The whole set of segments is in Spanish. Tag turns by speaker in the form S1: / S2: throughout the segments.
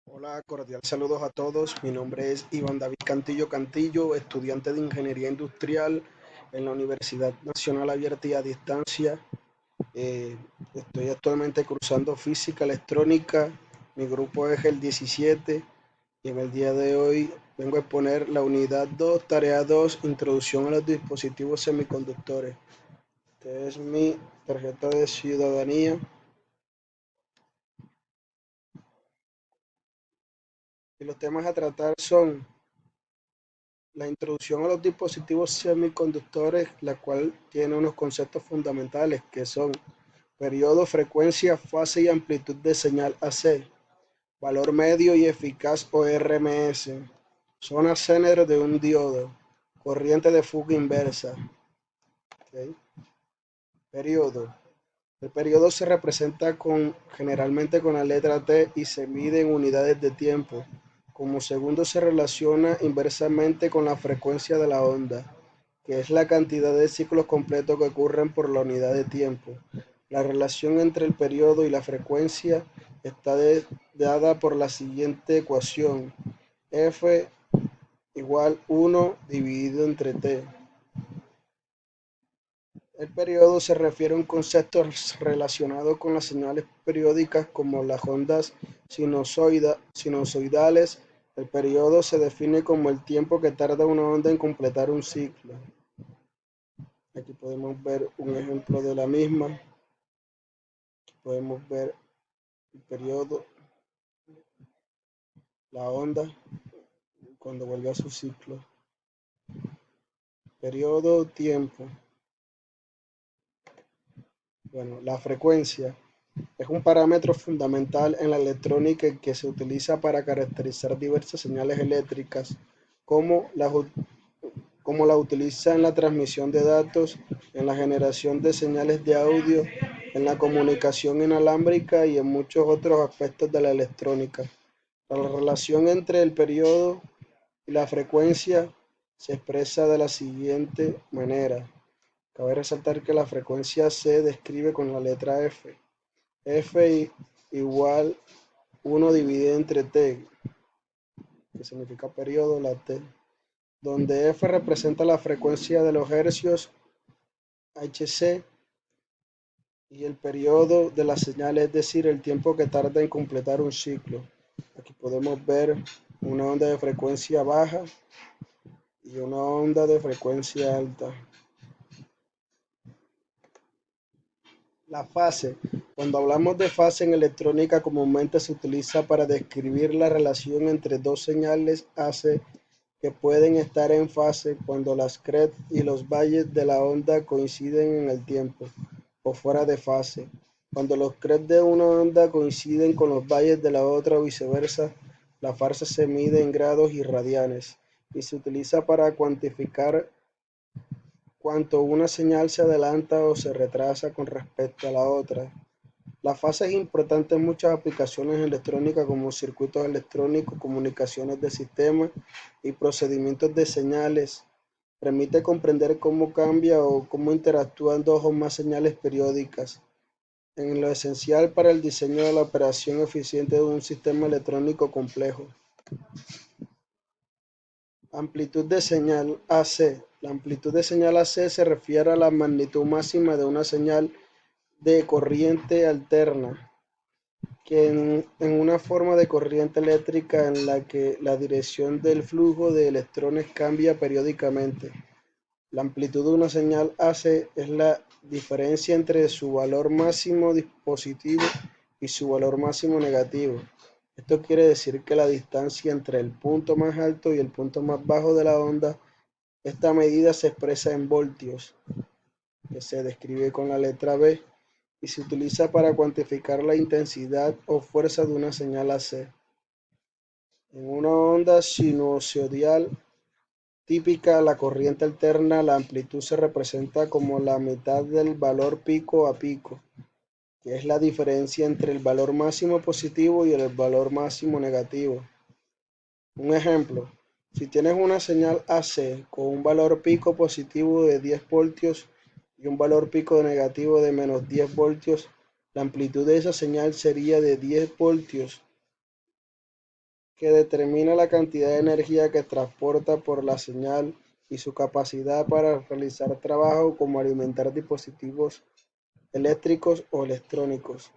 S1: Hola, cordial saludos a todos. Mi nombre es Iván David Cantillo Cantillo, estudiante de Ingeniería Industrial en la Universidad Nacional Abierta y a Distancia. Eh, Estoy actualmente cursando Física Electrónica. Mi grupo es el 17 y en el día de hoy vengo a exponer la unidad 2, tarea 2, Introducción a los dispositivos semiconductores. Esta es mi tarjeta de ciudadanía y los temas a tratar son la introducción a los dispositivos semiconductores, la cual tiene unos conceptos fundamentales que son periodo, frecuencia, fase y amplitud de señal AC, valor medio y eficaz o RMS, zona Zener de un diodo, corriente de fuga inversa. ¿Okay? Periodo. El periodo se representa generalmente con la letra T y se mide en unidades de tiempo. Como segundo se relaciona inversamente con la frecuencia de la onda, que es la cantidad de ciclos completos que ocurren por la unidad de tiempo. La relación entre el periodo y la frecuencia está dada por la siguiente ecuación: F igual 1 dividido entre T. El periodo se refiere a un concepto relacionado con las señales periódicas como las ondas sinusoidales. El periodo se define como el tiempo que tarda una onda en completar un ciclo. Aquí podemos ver un ejemplo de la misma. Aquí podemos ver el periodo, la onda, cuando vuelve a su ciclo. Periodo, tiempo. Bueno, la frecuencia es un parámetro fundamental en la electrónica que se utiliza para caracterizar diversas señales eléctricas, como la utiliza en la transmisión de datos, en la generación de señales de audio, en la comunicación inalámbrica y en muchos otros aspectos de la electrónica. La relación entre el periodo y la frecuencia se expresa de la siguiente manera. Cabe resaltar que la frecuencia se describe con la letra F. F igual 1 dividido entre T, que significa periodo, la T, donde F representa la frecuencia de los hercios Hc y el periodo de la señal, es decir, el tiempo que tarda en completar un ciclo. Aquí podemos ver una onda de frecuencia baja y una onda de frecuencia alta. La fase. Cuando hablamos de fase en electrónica, comúnmente se utiliza para describir la relación entre dos señales AC que pueden estar en fase cuando las crest y los valles de la onda coinciden en el tiempo, o fuera de fase, cuando los crest de una onda coinciden con los valles de la otra o viceversa. La fase se mide en grados y radianes y se utiliza para cuantificar cuánto una señal se adelanta o se retrasa con respecto a la otra. La fase es importante en muchas aplicaciones electrónicas como circuitos electrónicos, comunicaciones de sistemas y procedimientos de señales. Permite comprender cómo cambia o cómo interactúan dos o más señales periódicas, en lo esencial para el diseño de la operación eficiente de un sistema electrónico complejo. Amplitud de señal AC. La amplitud de señal AC se refiere a la magnitud máxima de una señal de corriente alterna, que en una forma de corriente eléctrica en la que la dirección del flujo de electrones cambia periódicamente. La amplitud de una señal AC es la diferencia entre su valor máximo positivo y su valor máximo negativo. Esto quiere decir que la distancia entre el punto más alto y el punto más bajo de la onda, esta medida se expresa en voltios, que se describe con la letra B, y se utiliza para cuantificar la intensidad o fuerza de una señal AC. En una onda sinusoidal típica, la corriente alterna, la amplitud se representa como la mitad del valor pico a pico, que es la diferencia entre el valor máximo positivo y el valor máximo negativo. Un ejemplo: si tienes una señal AC con un valor pico positivo de 10 voltios y un valor pico negativo de menos 10 voltios, la amplitud de esa señal sería de 10 voltios. que determina la cantidad de energía que transporta por la señal y su capacidad para realizar trabajo como alimentar dispositivos eléctricos o electrónicos.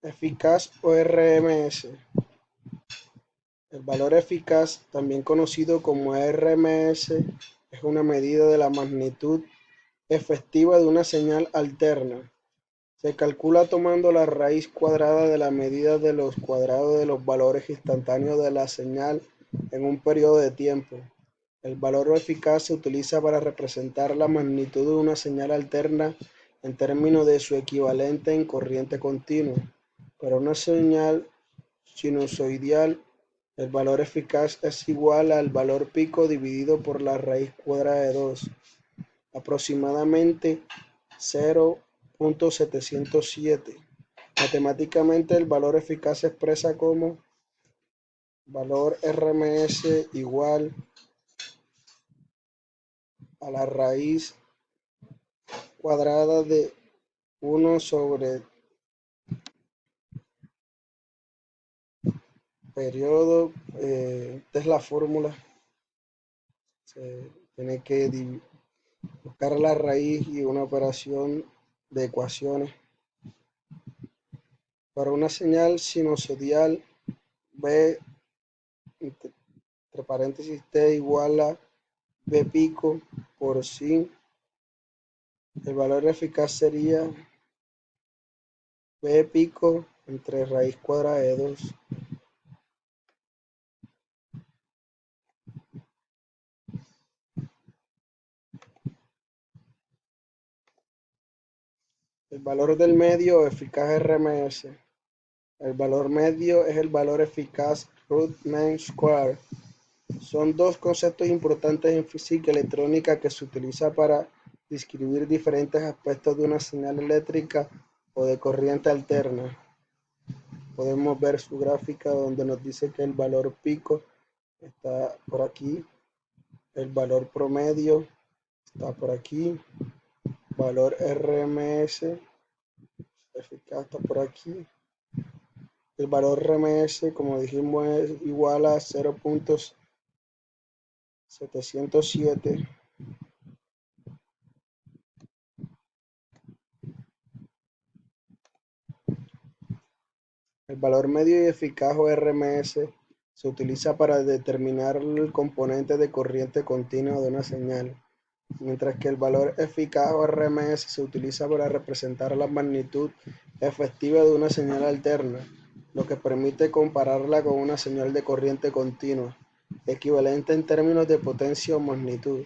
S1: Eficaz o RMS. El valor eficaz, también conocido como RMS, es una medida de la magnitud efectiva de una señal alterna. Se calcula tomando la raíz cuadrada de la medida de los cuadrados de los valores instantáneos de la señal en un periodo de tiempo. El valor eficaz se utiliza para representar la magnitud de una señal alterna en términos de su equivalente en corriente continua. Para una señal sinusoidal, el valor eficaz es igual al valor pico dividido por la raíz cuadrada de 2, aproximadamente 0.707. Matemáticamente, el valor eficaz se expresa como valor RMS igual a la raíz cuadrada de 1 sobre periodo. Esta es la fórmula. Se tiene que buscar la raíz y una operación de ecuaciones. Para una señal sinusoidal, B entre paréntesis T igual a B pico por sin. El valor eficaz sería B pico entre raíz cuadrada de 2. El valor del medio eficaz RMS. El valor medio es el valor eficaz root mean square. Son dos conceptos importantes en física electrónica que se utiliza para describir diferentes aspectos de una señal eléctrica o de corriente alterna. Podemos ver su gráfica donde nos dice que el valor pico está por aquí, el valor promedio está por aquí, valor RMS eficaz está por aquí. El valor RMS, como dijimos, es igual a 0.707. El valor medio y eficaz o RMS se utiliza para determinar el componente de corriente continua de una señal, mientras que el valor eficaz o RMS se utiliza para representar la magnitud efectiva de una señal alterna, lo que permite compararla con una señal de corriente continua, equivalente en términos de potencia o magnitud.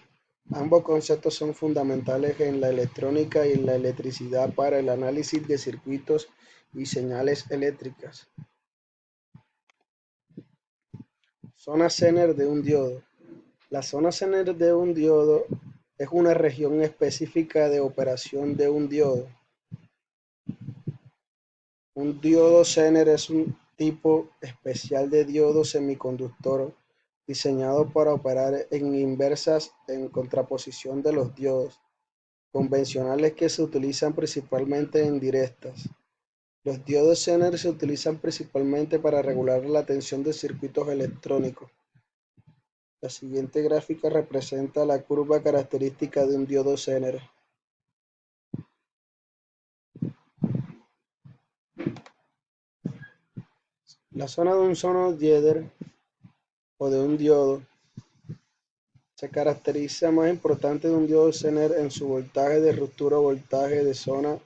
S1: Ambos conceptos son fundamentales en la electrónica y en la electricidad para el análisis de circuitos y señales eléctricas. Zona Zener de un diodo. La zona Zener de un diodo es una región específica de operación de un diodo. Un diodo Zener es un tipo especial de diodo semiconductor diseñado para operar en inversas en contraposición de los diodos convencionales que se utilizan principalmente en directas. Los diodos Zener se utilizan principalmente para regular la tensión de circuitos electrónicos. La siguiente gráfica representa la curva característica de un diodo Zener. La zona de un sonodieder o de un diodo se caracteriza más importante de un diodo Zener en su voltaje de ruptura o voltaje de zona,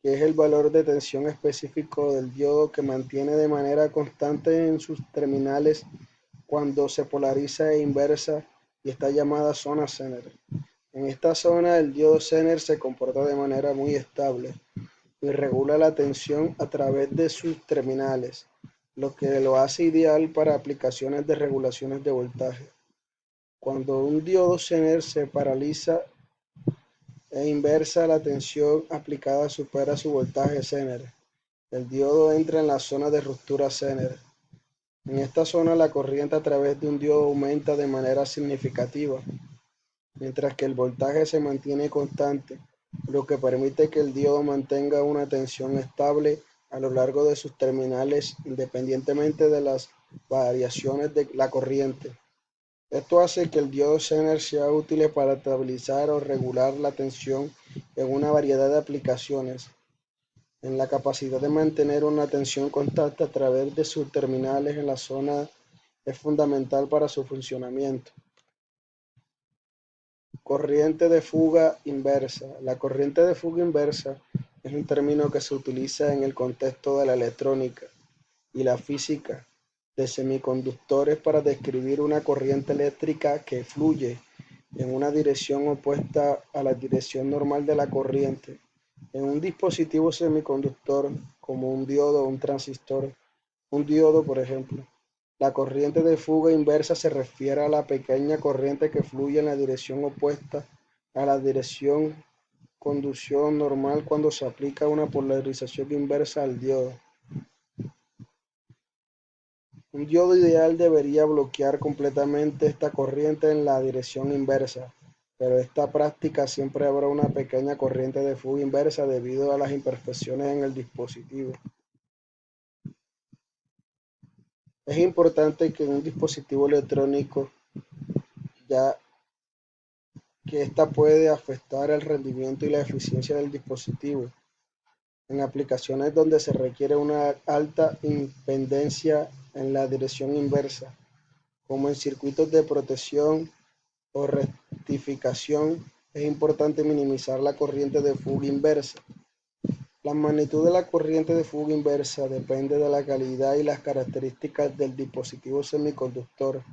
S1: que es el valor de tensión específico del diodo que mantiene de manera constante en sus terminales cuando se polariza e inversa, y está llamada zona Zener. En esta zona el diodo Zener se comporta de manera muy estable y regula la tensión a través de sus terminales, lo que lo hace ideal para aplicaciones de regulaciones de voltaje. Cuando un diodo Zener se paraliza e inversa, la tensión aplicada supera su voltaje Zener. El diodo entra en la zona de ruptura Zener. En esta zona la corriente a través de un diodo aumenta de manera significativa, mientras que el voltaje se mantiene constante, lo que permite que el diodo mantenga una tensión estable a lo largo de sus terminales independientemente de las variaciones de la corriente. Esto hace que el diodo Zener sea útil para estabilizar o regular la tensión en una variedad de aplicaciones. En la capacidad de mantener una tensión constante a través de sus terminales en la zona es fundamental para su funcionamiento. Corriente de fuga inversa. La corriente de fuga inversa es un término que se utiliza en el contexto de la electrónica y la física de semiconductores para describir una corriente eléctrica que fluye en una dirección opuesta a la dirección normal de la corriente. En un dispositivo semiconductor como un diodo o un transistor, un diodo por ejemplo, la corriente de fuga inversa se refiere a la pequeña corriente que fluye en la dirección opuesta a la dirección conducción normal cuando se aplica una polarización inversa al diodo. Un diodo ideal debería bloquear completamente esta corriente en la dirección inversa, pero esta práctica siempre habrá una pequeña corriente de fuga inversa debido a las imperfecciones en el dispositivo. Es importante que en un dispositivo electrónico, ya que esta puede afectar el rendimiento y la eficiencia del dispositivo, en aplicaciones donde se requiere una alta impedancia en la dirección inversa, como en circuitos de protección o rectificación, es importante minimizar la corriente de fuga inversa. La magnitud de la corriente de fuga inversa depende de la calidad y las características del dispositivo semiconductor,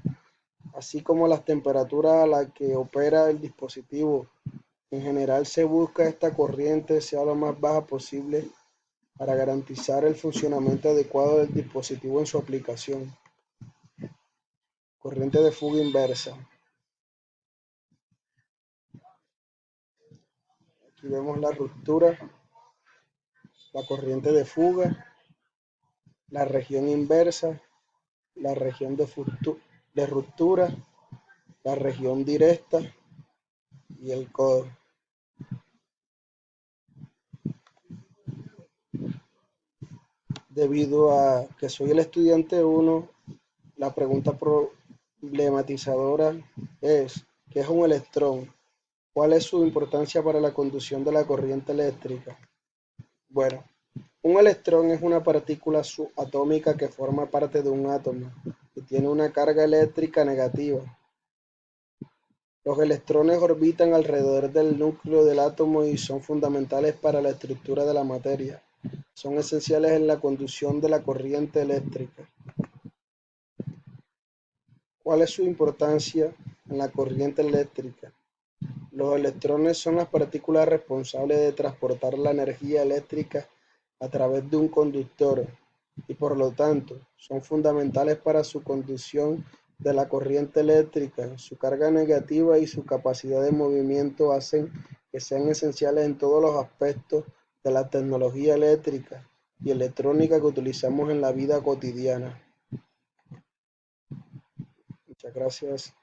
S1: así como las temperaturas a las que opera el dispositivo. En general se busca esta corriente sea lo más baja posible para garantizar el funcionamiento adecuado del dispositivo en su aplicación. Corriente de fuga inversa. Aquí vemos la ruptura, la corriente de fuga, la región inversa, la región de ruptura, la región directa y el codo. Debido a que soy el estudiante 1, la pregunta problematizadora es: ¿qué es un electrón? ¿Cuál es su importancia para la conducción de la corriente eléctrica? Bueno, un electrón es una partícula subatómica que forma parte de un átomo y tiene una carga eléctrica negativa. Los electrones orbitan alrededor del núcleo del átomo y son fundamentales para la estructura de la materia. Son esenciales en la conducción de la corriente eléctrica. ¿Cuál es su importancia en la corriente eléctrica? Los electrones son las partículas responsables de transportar la energía eléctrica a través de un conductor y por lo tanto son fundamentales para su conducción de la corriente eléctrica. Su carga negativa y su capacidad de movimiento hacen que sean esenciales en todos los aspectos de la tecnología eléctrica y electrónica que utilizamos en la vida cotidiana. Muchas gracias.